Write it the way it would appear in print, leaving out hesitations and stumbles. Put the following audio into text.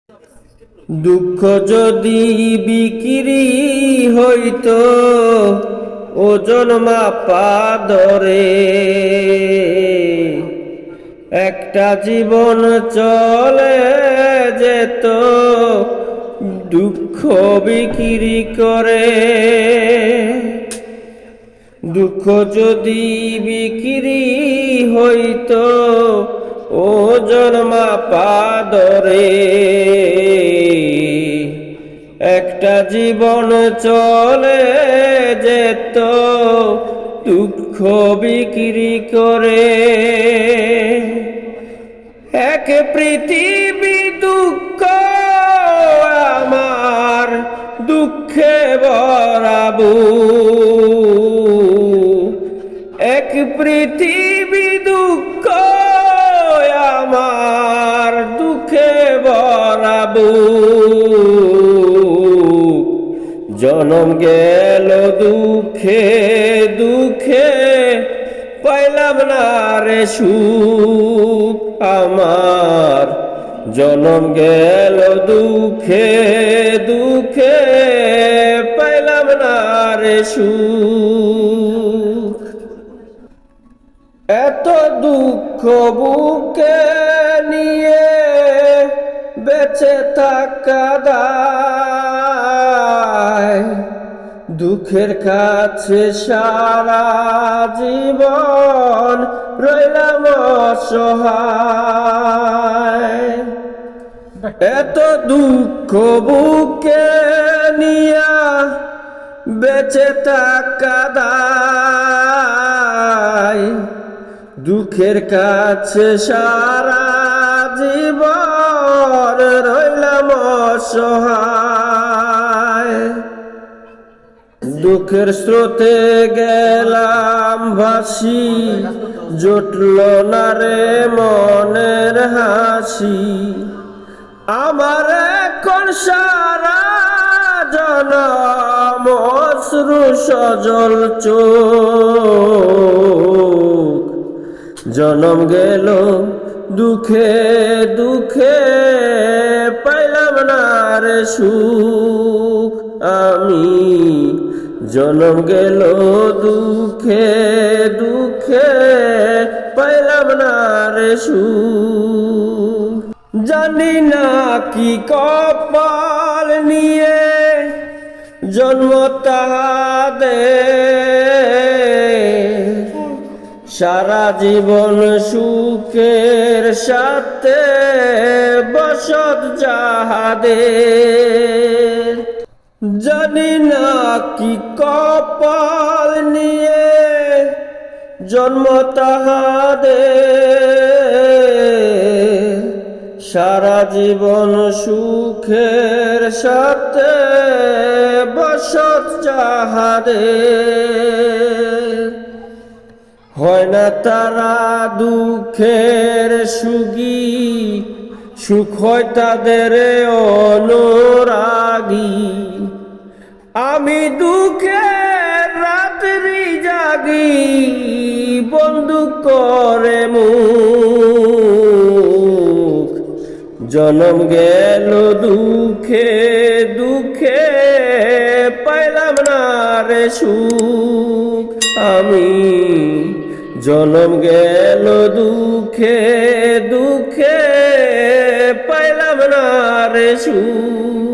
দুঃখ যদি বিক্রি হইতো ওজন মাপা দরে, একটা জীবন চলে যেত দুঃখ বিক্রি করে। দুঃখ যদি বিক্রি হইতো ওজন মাপা দরে, একটা জীবন চলে যেত দুঃখ বিক্রি করে। এক পৃথিবী দুঃখ আমার দুঃখে ভরাবু, এক পৃথিবী দুঃখ আমার দুঃখে ভরাবু। জনম গেল দুঃখে দুঃখে পাইলাম না রে সুখ আমার, জনম গেল দুঃখে দুঃখে পাইলাম না রে সুখ। এত দুঃখ বুকে নিয়ে বেঁচে থাকা দায়, দুঃখের কাছে সারা জীবন রইলাম অসহায়। এত দুঃখ বুকে নিয়া বেঁচে থাকা দায়, দুঃখের কাছে সারা জীবন রইলাম অসহায়। দুঃখের স্রোতে গেলাম ভাসি, জুটল না রে মনের হাসি। আমার এখন সারা জনম অশ্রু সজল চোখ, জনম গেল দুঃখে দুঃখে পাইলাম না রে সুখ আমি, জনম গেল দুঃখে দুঃখে পাইলাম না রে সুখ। জানি না কি কপাল নিয়ে জন্ম তাহাদের, সারা জীবন সুখের সাথে বসত যাহাদের। জানি না কি কপাল নিয়ে জন্ম তাহাদের, সারা জীবন সুখের সাথে বসত যাহাদের। হয় না তারা দুঃখের সুখী, সুখ হয় তাদের অনুরাগী। আমি দুঃখের রাত্রি জাগি বন্ধু করে মুখ, জনম গেল দুঃখে দুঃখে পাইলাম না রে সুখ আমি, জনম গেল দুঃখে দুঃখে পাইলাম না রে সুখ।